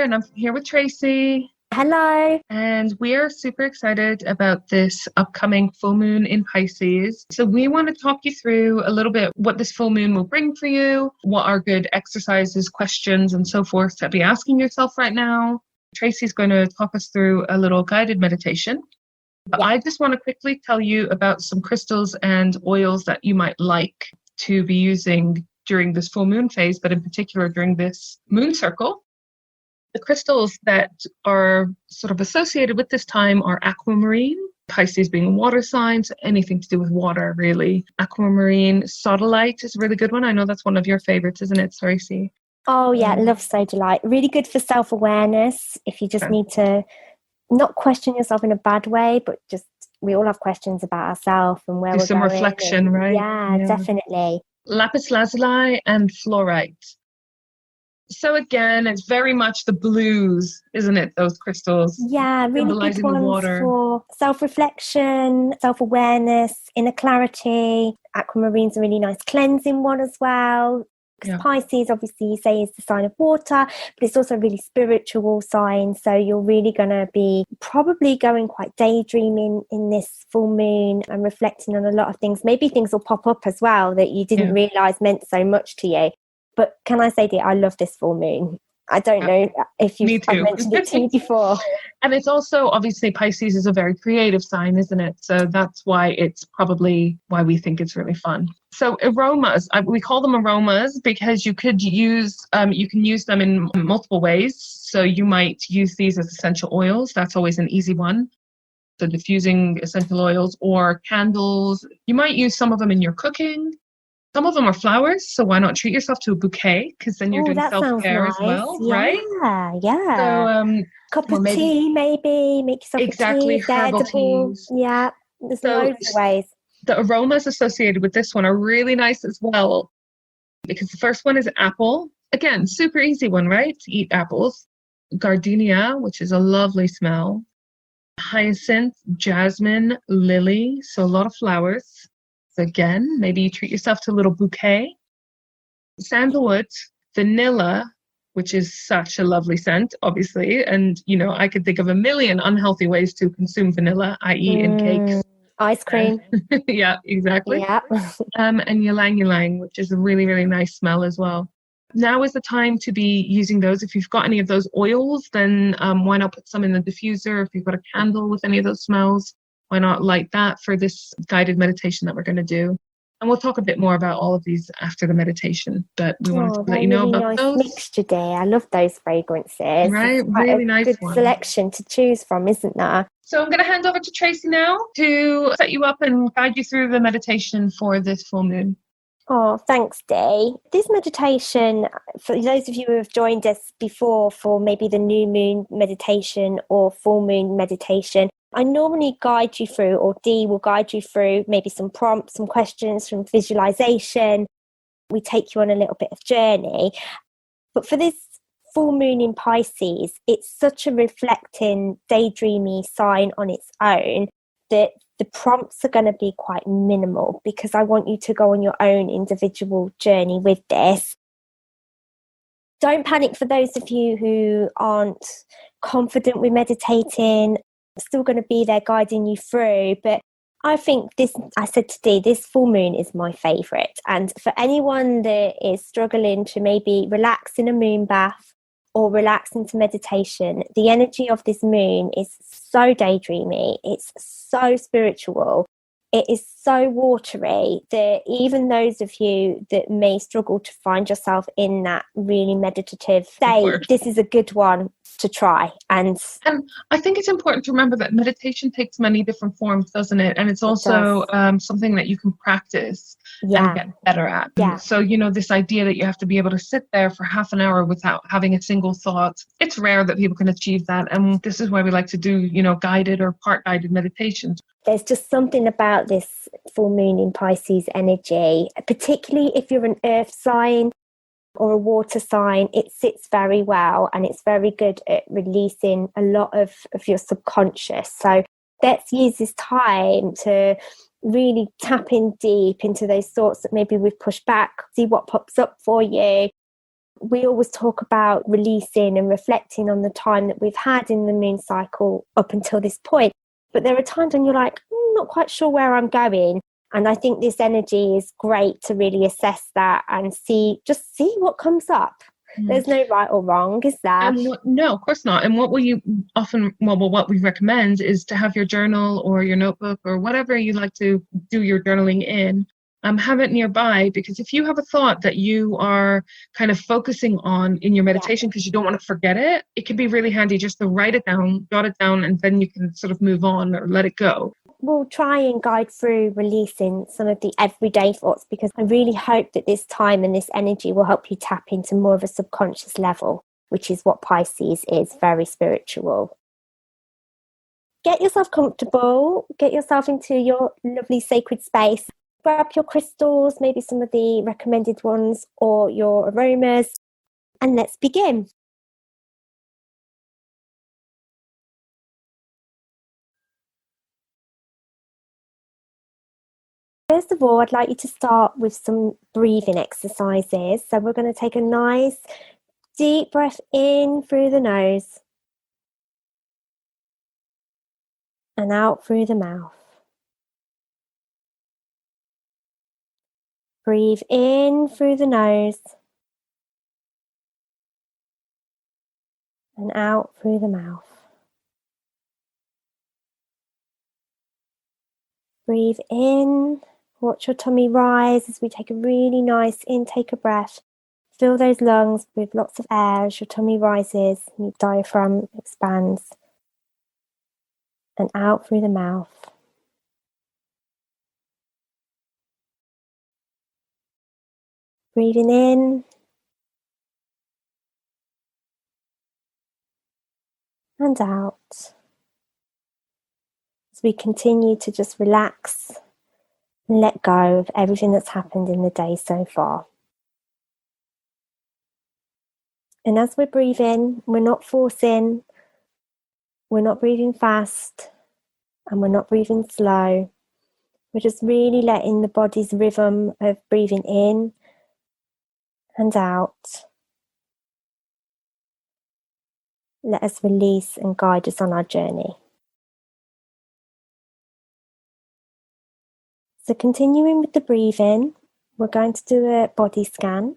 and I'm here with Tracey. Hello. And we are super excited about this upcoming full moon in Pisces. So we want to talk you through a little bit what this full moon will bring for you, what are good exercises, questions, and so forth to be asking yourself right now. Tracey's going to talk us through a little guided meditation. But I just want to quickly tell you about some crystals and oils that you might like to be using during this full moon phase, but in particular during this moon circle. The crystals that are sort of associated with this time are aquamarine, Pisces being a water sign, so anything to do with water, really. Aquamarine, sodalite is a really good one. I know that's one of your favorites, isn't it, Tracey? Oh, yeah, I love sodalite. Really good for self-awareness if you just need to not question yourself in a bad way, but just we all have questions about ourselves and where we're going. Do some reflection, right? Yeah, definitely. Lapis lazuli and fluorite. So again, it's very much the blues, isn't it? Those crystals. Yeah, really good ones for self-reflection, self-awareness, inner clarity. Aquamarine's a really nice cleansing one as well. Because Pisces, obviously, you say is the sign of water, but it's also a really spiritual sign. So you're really going to be probably going quite daydreaming in this full moon and reflecting on a lot of things. Maybe things will pop up as well that you didn't realise meant so much to you. But can I say, dear, I love this full moon. I don't know if I've mentioned it to you before. And it's also, obviously, Pisces is a very creative sign, isn't it? So that's why it's probably why we think it's really fun. So aromas, we call them aromas because you can use them in multiple ways. So you might use these as essential oils. That's always an easy one. So diffusing essential oils or candles. You might use some of them in your cooking. Some of them are flowers, so why not treat yourself to a bouquet? Because then you're doing self-care as well, right? Yeah. So, cup of tea, maybe. Make yourself a tea. Herbal teas. Yeah, there's loads of ways. The aromas associated with this one are really nice as well, because the first one is apple. Again, super easy one, right? To eat apples. Gardenia, which is a lovely smell. Hyacinth, jasmine, lily, so a lot of flowers. So again, maybe you treat yourself to a little bouquet. Sandalwood, vanilla, which is such a lovely scent, obviously. And, I could think of a million unhealthy ways to consume vanilla, i.e. in cakes. Ice cream. Yeah, exactly. Yeah. And ylang ylang, which is a really, really nice smell as well. Now is the time to be using those. If you've got any of those oils, then why not put some in the diffuser? If you've got a candle with any of those smells, why not light that for this guided meditation that we're going to do? And we'll talk a bit more about all of these after the meditation, but we wanted to let you know about those. Mixture day. I love those fragrances. Right, really nice good selection to choose from, isn't there? So I'm going to hand over to Tracey now to set you up and guide you through the meditation for this full moon. Oh, thanks, Dee. This meditation, for those of you who have joined us before for maybe the new moon meditation or full moon meditation, I normally guide you through, or Dee will guide you through maybe some prompts, some questions from visualization. We take you on a little bit of journey. But for this full moon in Pisces, it's such a reflecting, daydreamy sign on its own that the prompts are going to be quite minimal because I want you to go on your own individual journey with this. Don't panic for those of you who aren't confident with meditating. I'm still going to be there guiding you through, but I think I said today, this full moon is my favourite. And for anyone that is struggling to maybe relax in a moon bath or relax into meditation, the energy of this moon is so daydreamy. It's so spiritual. It is so watery that even those of you that may struggle to find yourself in that really meditative state, this is a good one to try. And I think it's important to remember that meditation takes many different forms, doesn't it? And it's also something that you can practice and get better at. Yeah. So, this idea that you have to be able to sit there for half an hour without having a single thought, it's rare that people can achieve that. And this is why we like to do, guided or part guided meditations. There's just something about this full moon in Pisces energy, particularly if you're an earth sign or a water sign. It sits very well and it's very good at releasing a lot of your subconscious. So let's use this time to really tap in deep into those thoughts that maybe we've pushed back, see what pops up for you. We always talk about releasing and reflecting on the time that we've had in the moon cycle up until this point. But there are times when you're like, I'm not quite sure where I'm going. And I think this energy is great to really assess that and see what comes up. There's no right or wrong, is there? No, of course not. And what we recommend is to have your journal or your notebook or whatever you like to do your journaling in. Have it nearby, because if you have a thought that you are kind of focusing on in your meditation because you don't want to forget it, it can be really handy just to write it down, jot it down, and then you can sort of move on or let it go. We'll try and guide through releasing some of the everyday thoughts, because I really hope that this time and this energy will help you tap into more of a subconscious level, which is what Pisces is, very spiritual. Get yourself comfortable, get yourself into your lovely sacred space. Grab your crystals, maybe some of the recommended ones, or your aromas, and let's begin. First of all, I'd like you to start with some breathing exercises. So we're going to take a nice deep breath in through the nose and out through the mouth. Breathe in through the nose and out through the mouth. Breathe in, watch your tummy rise as we take a really nice intake of breath. Fill those lungs with lots of air as your tummy rises and your diaphragm expands. And out through the mouth. Breathing in and out. As we continue to just relax and let go of everything that's happened in the day so far. And as we're breathing, we're not forcing, we're not breathing fast, and we're not breathing slow. We're just really letting the body's rhythm of breathing in and out let us release and guide us on our journey. So continuing with the breathing, we're going to do a body scan.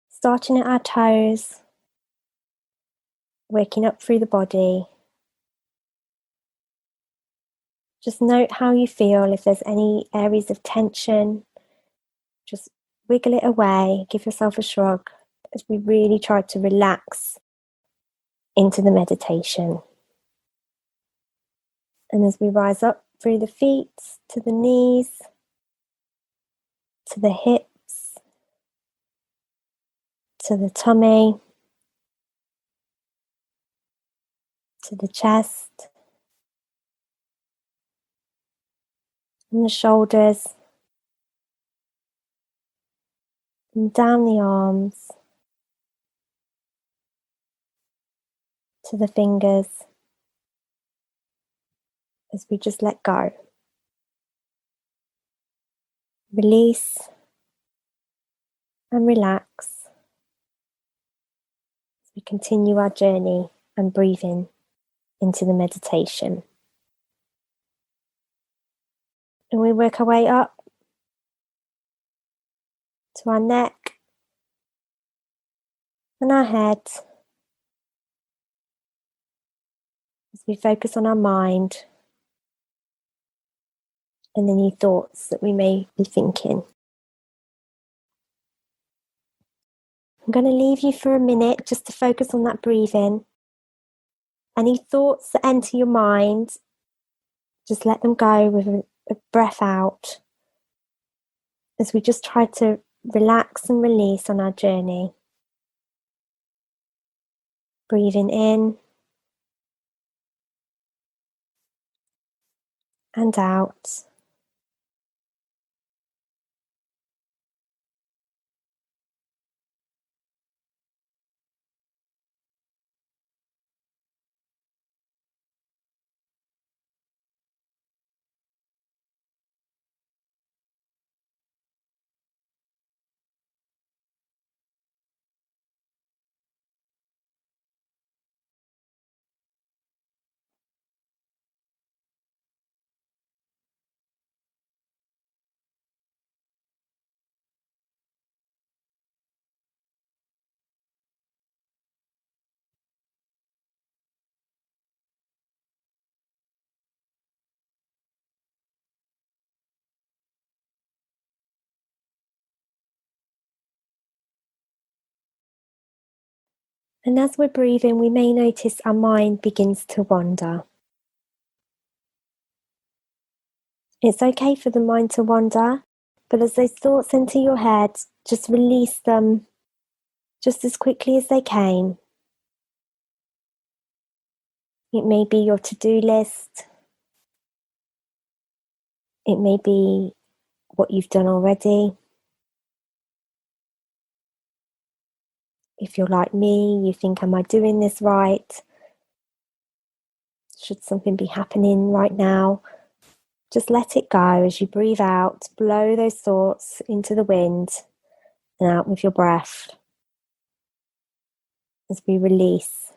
Starting at our toes, working up through the body. Just note how you feel. If there's any areas of tension, just wiggle it away, give yourself a shrug as we really try to relax into the meditation. And as we rise up through the feet, to the knees, to the hips, to the tummy, to the chest, and the shoulders, and down the arms, to the fingers, as we just let go. Release and relax as we continue our journey and breathing into the meditation. And we work our way up to our neck and our head as we focus on our mind and any thoughts that we may be thinking. I'm going to leave you for a minute just to focus on that breathing. Any thoughts that enter your mind, just let them go with a breath out as we just try to relax and release on our journey. Breathing in and out. And as we're breathing, we may notice our mind begins to wander. It's okay for the mind to wander, but as those thoughts enter your head, just release them just as quickly as they came. It may be your to-do list. It may be what you've done already. If you're like me, you think, am I doing this right? Should something be happening right now? Just let it go as you breathe out, blow those thoughts into the wind and out with your breath as we release.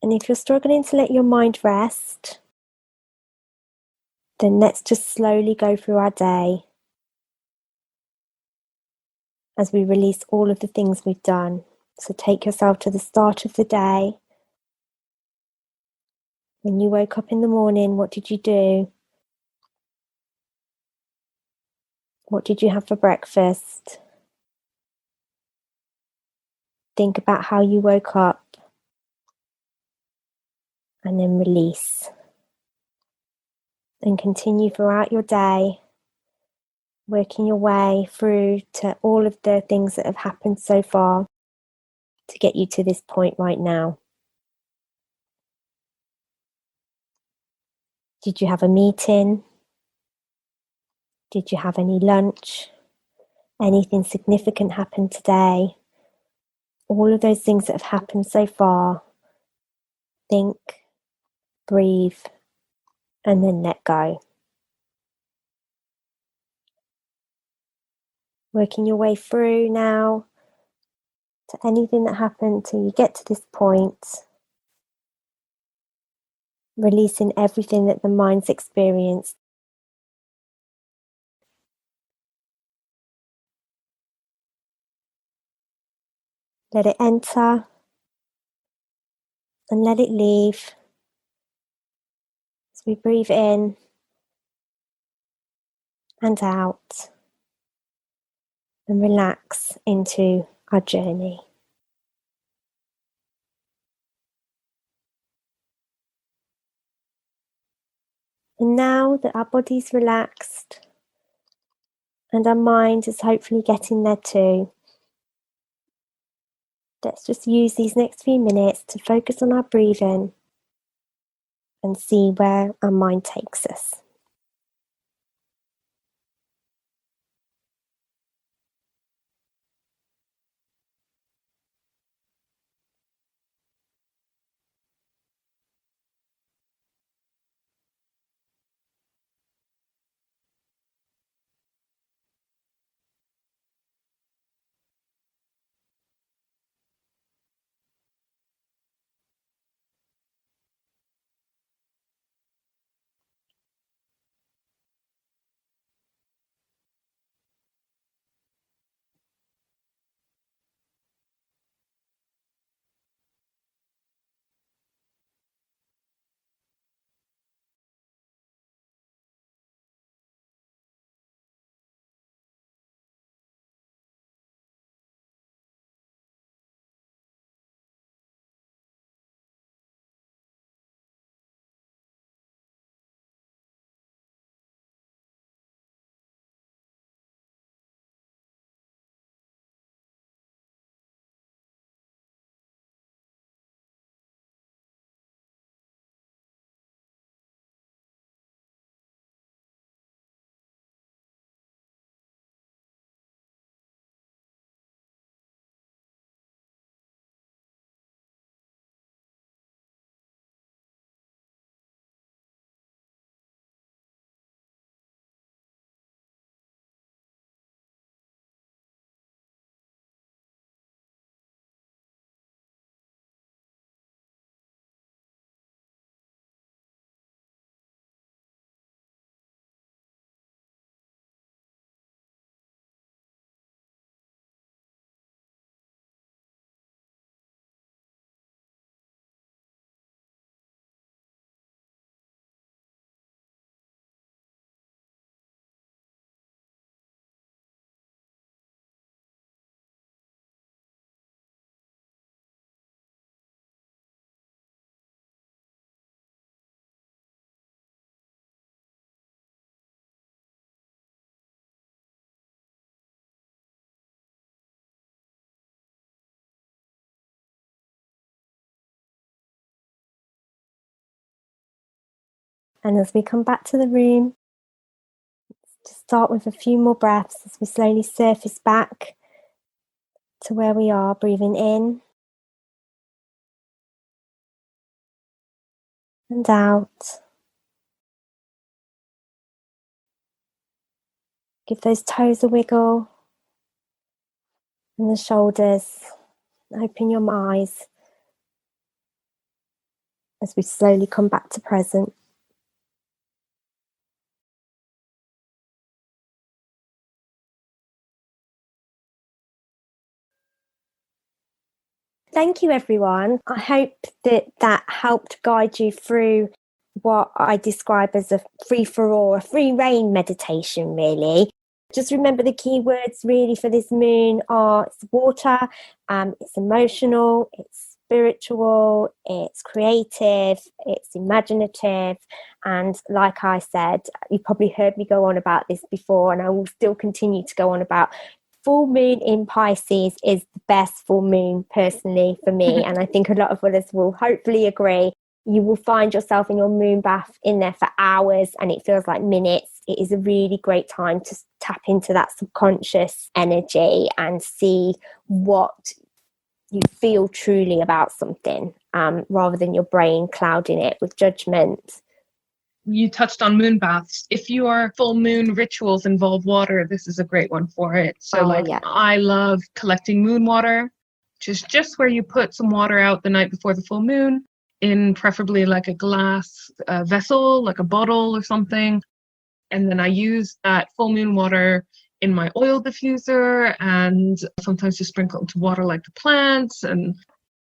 And if you're struggling to let your mind rest, then let's just slowly go through our day as we release all of the things we've done. So take yourself to the start of the day. When you woke up in the morning, what did you do? What did you have for breakfast? Think about how you woke up and then release. And continue throughout your day, working your way through to all of the things that have happened so far to get you to this point right now. Did you have a meeting? Did you have any lunch? Anything significant happened today? All of those things that have happened so far, think, breathe, and then let go. Working your way through now to anything that happened till you get to this point. Releasing everything that the mind's experienced. Let it enter and let it leave. As we breathe in and out and relax into our journey. And now that our body's relaxed and our mind is hopefully getting there too, let's just use these next few minutes to focus on our breathing and see where our mind takes us. And as we come back to the room, just start with a few more breaths as we slowly surface back to where we are, breathing in and out. Give those toes a wiggle and the shoulders. Open your eyes as we slowly come back to present. Thank you, everyone. I hope that helped guide you through what I describe as a free-for-all, a free reign meditation, really. Just remember the key words really for this moon are it's water, it's emotional, it's spiritual, it's creative, it's imaginative. And like I said, you probably heard me go on about this before, and I will still continue to go on about full moon in Pisces is the best full moon personally for me. And I think a lot of others will hopefully agree. You will find yourself in your moon bath in there for hours and it feels like minutes. It is a really great time to tap into that subconscious energy and see what you feel truly about something, rather than your brain clouding it with judgment. You touched on moon baths. If your full moon rituals involve water, this is a great one for it. So I love collecting moon water, which is just where you put some water out the night before the full moon in preferably like a glass vessel, like a bottle or something. And then I use that full moon water in my oil diffuser and sometimes just sprinkle into water like the plants. And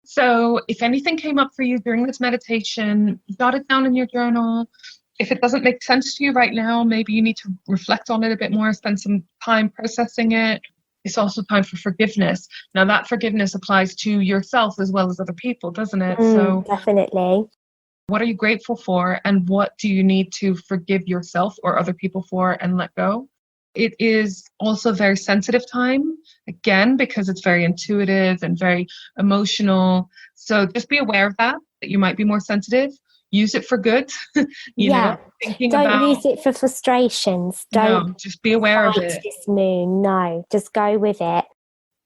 so if anything came up for you during this meditation, jot it down in your journal. If it doesn't make sense to you right now, maybe you need to reflect on it a bit more, spend some time processing it. It's also time for forgiveness. Now that forgiveness applies to yourself as well as other people, doesn't it? So definitely. What are you grateful for and what do you need to forgive yourself or other people for and let go? It is also a very sensitive time, again, because it's very intuitive and very emotional. So just be aware of that you might be more sensitive. Use it for good. Don't use it for frustrations. Don't just be aware of it. This moon. No, just go with it.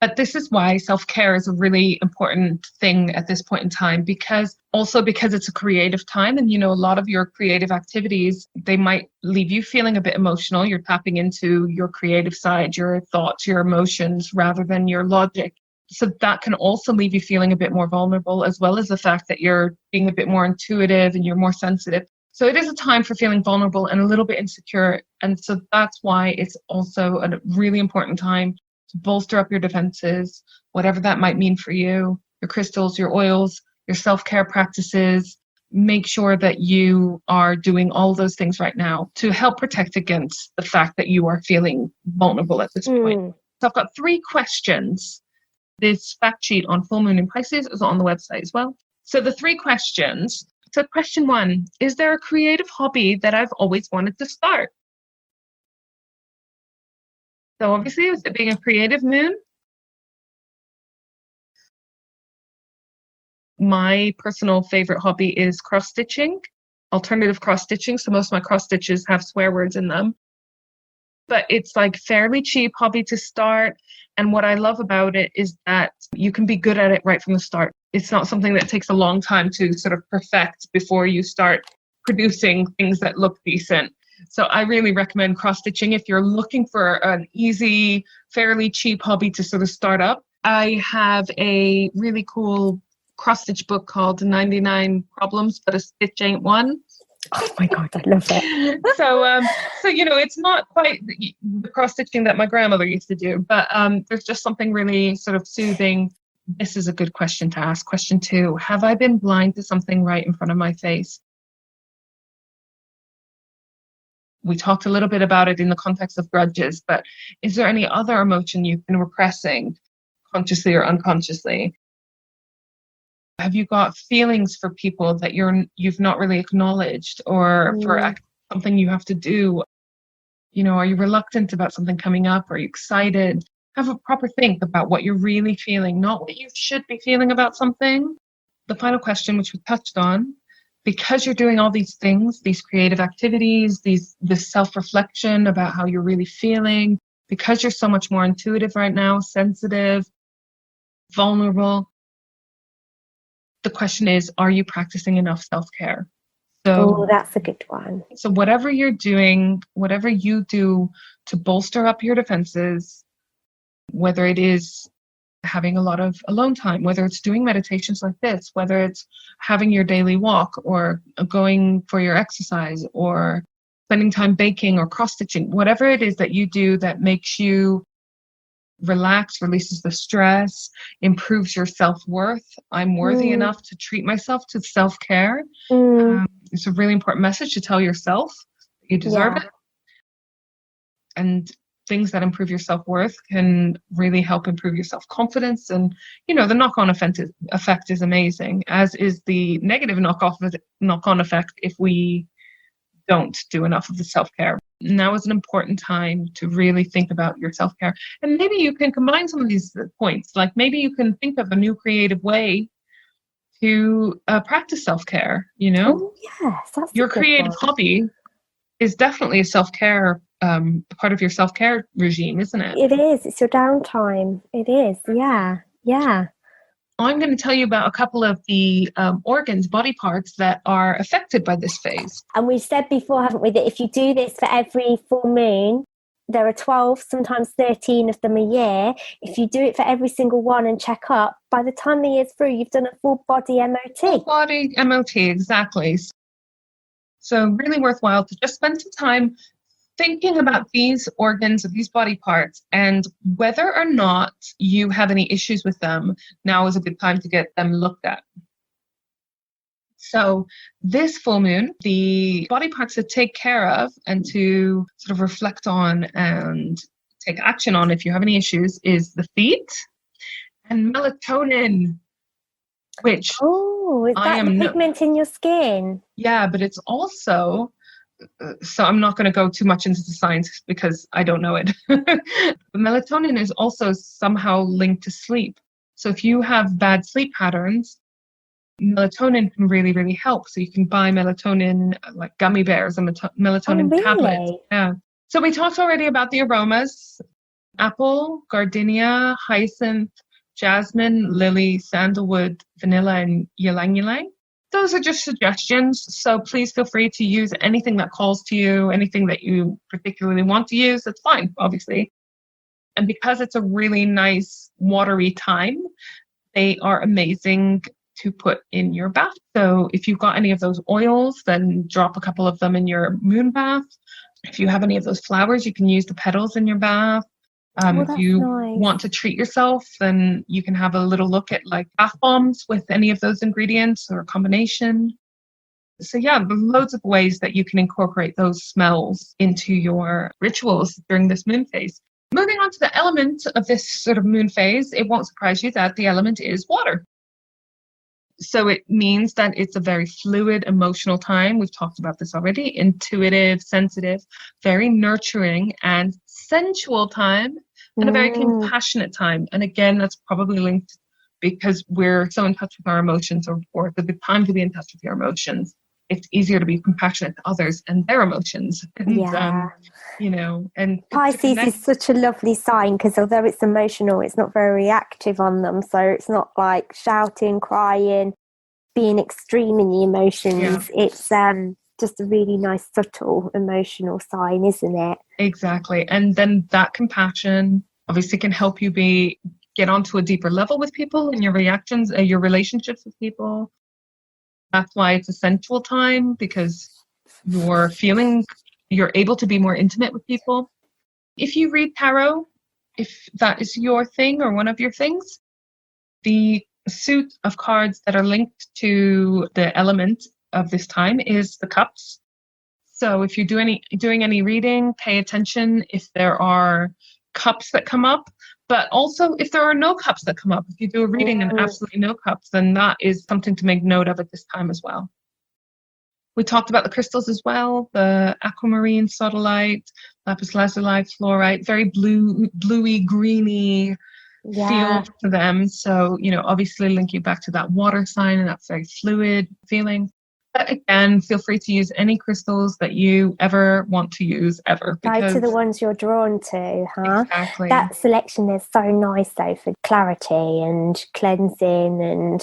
But this is why self-care is a really important thing at this point in time, because it's a creative time. And, a lot of your creative activities, they might leave you feeling a bit emotional. You're tapping into your creative side, your thoughts, your emotions, rather than your logic. So that can also leave you feeling a bit more vulnerable, as well as the fact that you're being a bit more intuitive and you're more sensitive. So it is a time for feeling vulnerable and a little bit insecure. And so that's why it's also a really important time to bolster up your defenses, whatever that might mean for you, your crystals, your oils, your self-care practices. Make sure that you are doing all those things right now to help protect against the fact that you are feeling vulnerable at this point. So I've got 3 questions. This fact sheet on full moon in Pisces is on the website as well. So the 3 questions. So question 1, is there a creative hobby that I've always wanted to start? So obviously, with it being a creative moon, my personal favorite hobby is cross-stitching, alternative cross-stitching. So most of my cross-stitches have swear words in them. But it's like fairly cheap hobby to start. And what I love about it is that you can be good at it right from the start. It's not something that takes a long time to sort of perfect before you start producing things that look decent. So I really recommend cross-stitching if you're looking for an easy, fairly cheap hobby to sort of start up. I have a really cool cross-stitch book called 99 Problems, but a Stitch Ain't One. Oh my God, I love it. So it's not quite the cross-stitching that my grandmother used to do, but there's just something really sort of soothing. This is a good question to ask. Question 2, have I been blind to something right in front of my face? We talked a little bit about it in the context of grudges, but is there any other emotion you've been repressing, consciously or unconsciously? Have you got feelings for people that you've not really acknowledged, or for something you have to do? Are you reluctant about something coming up? Are you excited? Have a proper think about what you're really feeling, not what you should be feeling about something. The final question, which we touched on, because you're doing all these things, these creative activities, this self-reflection about how you're really feeling, because you're so much more intuitive right now, sensitive, vulnerable, the question is, are you practicing enough self-care? Oh, that's a good one. So whatever you're doing, whatever you do to bolster up your defenses, whether it is having a lot of alone time, whether it's doing meditations like this, whether it's having your daily walk or going for your exercise or spending time baking or cross-stitching, whatever it is that you do that makes you relax, releases the stress, improves your self-worth. I'm worthy enough to treat myself, to self-care. It's a really important message to tell yourself that you deserve it. And things that improve your self-worth can really help improve your self-confidence. And, you know, the knock-on effect is amazing, as is the negative knock-on effect if we don't do enough of the self-care. Now is an important time to really think about your self-care. And maybe you can combine some of these points. Like maybe you can think of a new creative way to practice self-care, you know? Oh, yes, that's your creative hobby is definitely a self-care, part of your self-care regime, isn't it? It is. It's your downtime. It is. Yeah. I'm going to tell you about a couple of the organs, body parts that are affected by this phase. And we've said before, haven't we, that if you do this for every full moon, there are 12, sometimes 13 of them a year. If you do it for every single one and check up, by the time the year's through, you've done a full body MOT. Full body MOT, exactly. So really worthwhile to just spend some time thinking about these organs, these body parts, and whether or not you have any issues with them. Now is a good time to get them looked at. So this full moon, the body parts to take care of and to sort of reflect on and take action on if you have any issues is the feet and melatonin, which is that the pigment in your skin? Yeah, but it's also, so I'm not going to go too much into the science because I don't know it. But melatonin is also somehow linked to sleep. So if you have bad sleep patterns, melatonin can really, really help. So you can buy melatonin, like gummy bears and melatonin tablets. Yeah. So we talked already about the aromas: apple, gardenia, hyacinth, jasmine, lily, sandalwood, vanilla, and ylang ylang. Those are just suggestions. So please feel free to use anything that calls to you, anything that you particularly want to use. That's fine, obviously. And because it's a really nice watery time, they are amazing to put in your bath. So if you've got any of those oils, then drop a couple of them in your moon bath. If you have any of those flowers, you can use the petals in your bath. If you want to treat yourself, then you can have a little look at like bath bombs with any of those ingredients or a combination. So yeah, there's loads of ways that you can incorporate those smells into your rituals during this moon phase. Moving on to the element of this sort of moon phase, it won't surprise you that the element is water. So it means that it's a very fluid, emotional time. We've talked about this already. Intuitive, sensitive, very nurturing and sensual time, and a very compassionate time. And again, that's probably linked because we're so in touch with our emotions, or it's a good time to be in touch with your emotions. It's easier to be compassionate to others and their emotions. And, you know, and Pisces is such a lovely sign because although it's emotional, it's not very reactive on them. So it's not like shouting, crying, being extreme in the emotions. Yeah. It's just a really nice, subtle emotional sign, isn't it? Exactly. And then that compassion obviously can help you get onto a deeper level with people in your reactions, your relationships with people. That's why it's a sensual time, because you're able to be more intimate with people. If you read tarot, if that is your thing or one of your things, the suit of cards that are linked to the element of this time is the cups. So if you're doing any reading, pay attention if there are cups that come up. But also, if there are no cups that come up, if you do a reading and absolutely no cups, then that is something to make note of at this time as well. We talked about the crystals as well, the aquamarine, sodalite, lapis lazuli, fluorite, very bluey, greeny feel to them. So, you know, obviously linking back to that water sign and that very fluid feeling. But again, feel free to use any crystals that you ever want to use ever. Go to the ones you're drawn to, huh? Exactly. That selection is so nice though for clarity and cleansing, and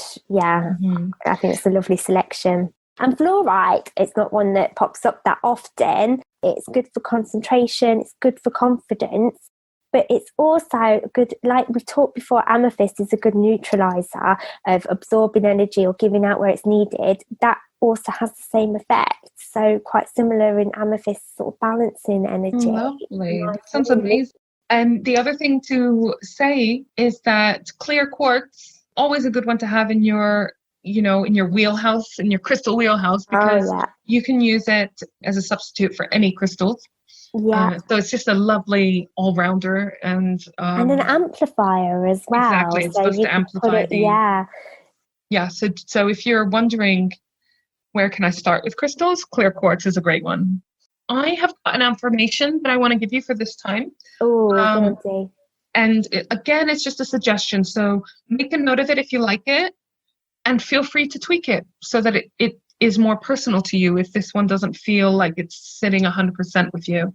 I think it's a lovely selection. And fluorite, it's not one that pops up that often. It's good for concentration, it's good for confidence, but it's also good, like we've talked before, amethyst is a good neutralizer of absorbing energy or giving out where it's needed. That also has the same effect. So quite similar in amethyst, sort of balancing energy. Lovely. That sounds amazing. And the other thing to say is that clear quartz, always a good one to have in your, in your wheelhouse, in your crystal wheelhouse, because you can use it as a substitute for any crystals. Yeah. So it's just a lovely all-rounder and an amplifier as well. Exactly. It's supposed to amplify Yeah. So if you're wondering, where can I start with crystals? Clear quartz is a great one. I have got an affirmation that I want to give you for this time. Oh, and again, it's just a suggestion. So make a note of it if you like it, and feel free to tweak it so that it is more personal to you if this one doesn't feel like it's sitting 100% with you.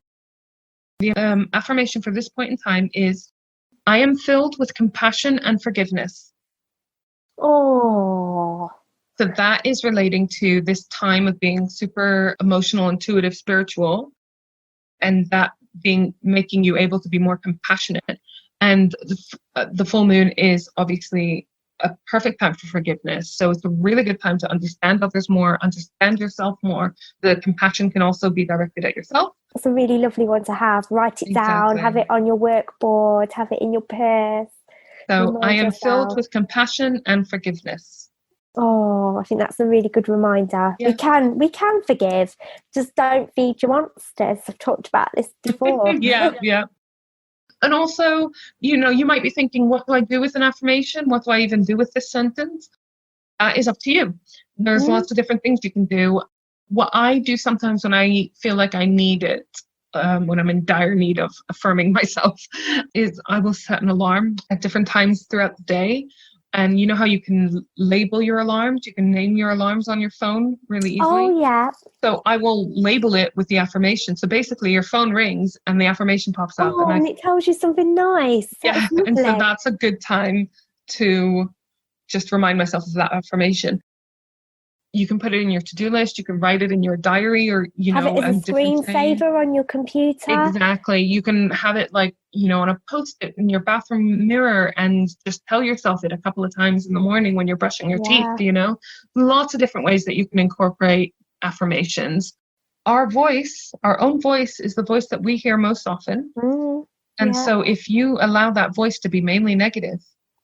The affirmation for this point in time is, I am filled with compassion and forgiveness. Oh. So that is relating to this time of being super emotional, intuitive, spiritual, and that making you able to be more compassionate. And the full moon is obviously a perfect time for forgiveness. So it's a really good time to understand others more, understand yourself more. The compassion can also be directed at yourself. It's a really lovely one to have. Write it down, have it on your work board, have it in your purse. So I am filled with compassion and forgiveness. Oh, I think that's a really good reminder. Yeah. We can forgive. Just don't feed your monsters. I've talked about this before. Yeah. And also, you might be thinking, what do I do with an affirmation? What do I even do with this sentence? That is up to you. There's lots of different things you can do. What I do sometimes when I feel like I need it, when I'm in dire need of affirming myself, is I will set an alarm at different times throughout the day. And you know how you can label your alarms? You can name your alarms on your phone really easily. Oh, yeah. So I will label it with the affirmation. So basically your phone rings and the affirmation pops up. Oh, and it tells you something nice. Yeah, and so that's a good time to just remind myself of that affirmation. You can put it in your to-do list. You can write it in your diary, or, have it as a screensaver on your computer. Exactly. You can have it on a Post-it in your bathroom mirror and just tell yourself it a couple of times in the morning when you're brushing your teeth, Lots of different ways that you can incorporate affirmations. Our own voice is the voice that we hear most often. And so if you allow that voice to be mainly negative,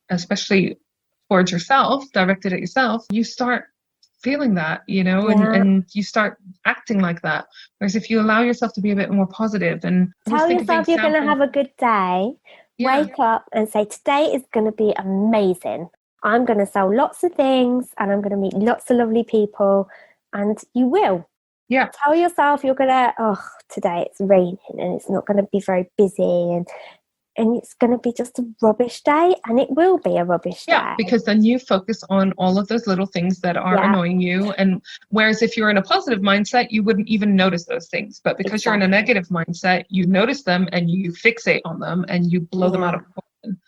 especially towards yourself, directed at yourself, you start feeling that, and you start acting like that. Whereas if you allow yourself to be a bit more positive and tell yourself you're going to have a good day, wake up and say, today is going to be amazing. I'm going to sell lots of things and I'm going to meet lots of lovely people, and you will. Yeah. Tell yourself you're going to, today it's raining and it's not going to be very busy and it's going to be just a rubbish day, and it will be a rubbish day. Yeah, because then you focus on all of those little things that are annoying you. And whereas if you're in a positive mindset, you wouldn't even notice those things. But because you're in a negative mindset, you notice them and you fixate on them and you blow them out of proportion.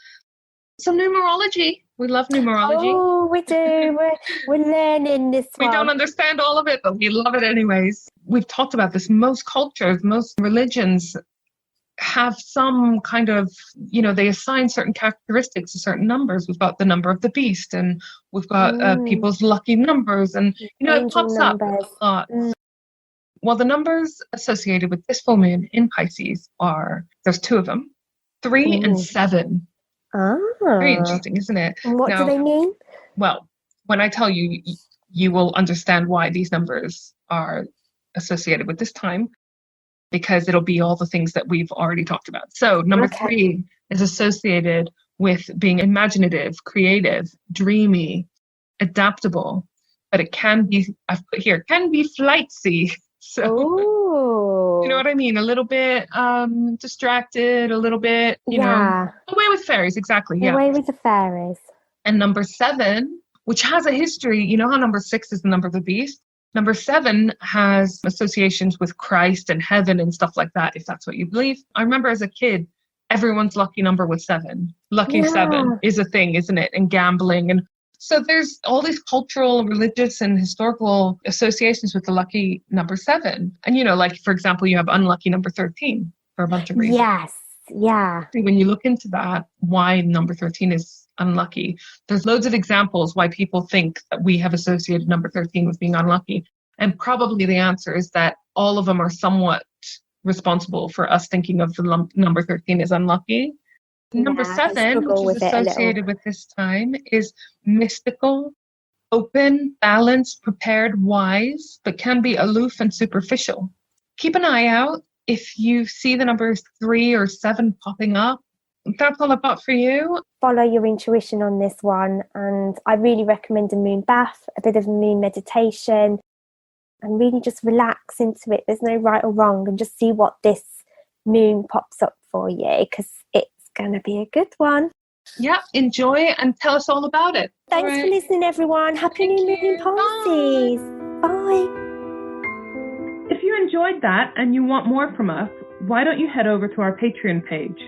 So numerology. We love numerology. Oh, we do. We're learning this one. We don't understand all of it, but we love it anyways. We've talked about this. Most cultures, most religions have some kind of, they assign certain characteristics to certain numbers. We've got the number of the beast, and we've got people's lucky numbers, and it pops up a lot. Well, the numbers associated with this full moon in Pisces there's two of them, 3 and 7. Very interesting, isn't it? And what do they mean? Well, when I tell you, you will understand why these numbers are associated with this time, because it'll be all the things that we've already talked about. So number 3 is associated with being imaginative, creative, dreamy, adaptable, but it can be, I've put here, can be flightsy. So, you know what I mean? A little bit distracted, a little bit, you know, away with fairies. Exactly. Yeah. Away with the fairies. And number 7, which has a history, you know how number 6 is the number of the beast? Number 7 has associations with Christ and heaven and stuff like that, if that's what you believe. I remember as a kid, everyone's lucky number was 7. Lucky 7 is a thing, isn't it? And gambling. And so there's all these cultural, religious, and historical associations with the lucky number 7. And, you know, like, for example, you have unlucky number 13 for a bunch of reasons. Yes. Yeah. When you look into that, why number 13 is unlucky, there's loads of examples why people think that we have associated number 13 with being unlucky. And probably the answer is that all of them are somewhat responsible for us thinking of the number 13 as unlucky. Number 7, which is associated with this time, is mystical, open, balanced, prepared, wise, but can be aloof and superficial. Keep an eye out. If you see the numbers 3 or 7 popping up, that's all I've got for you. Follow your intuition on this one. And I really recommend a moon bath, a bit of moon meditation, and really just relax into it. There's no right or wrong, and just see what this moon pops up for you, because it's going to be a good one. Yeah, enjoy and tell us all about it. Thanks for listening, everyone. Happy New Moon in Pisces. Bye. If you enjoyed that and you want more from us, why don't you head over to our Patreon page,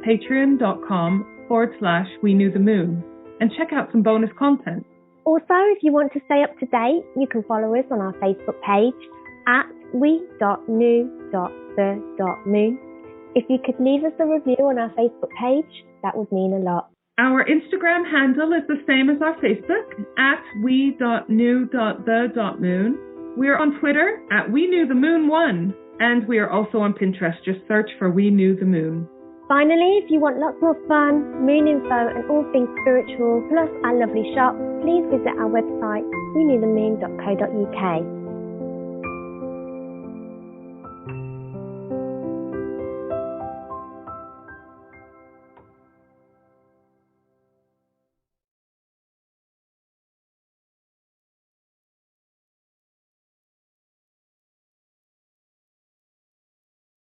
patreon.com/We Knew the Moon, and check out some bonus content. Also, if you want to stay up to date, you can follow us on our Facebook page at we.knew.the.moon. If you could leave us a review on our Facebook page, that would mean a lot. Our Instagram handle is the same as our Facebook, at we.knew.the.moon. We are on Twitter at We Knew the Moon 1, and we are also on Pinterest. Just search for We Knew the Moon. Finally, if you want lots more fun, moon info, and all things spiritual, plus our lovely shop, please visit our website, weknewthemoon.co.uk.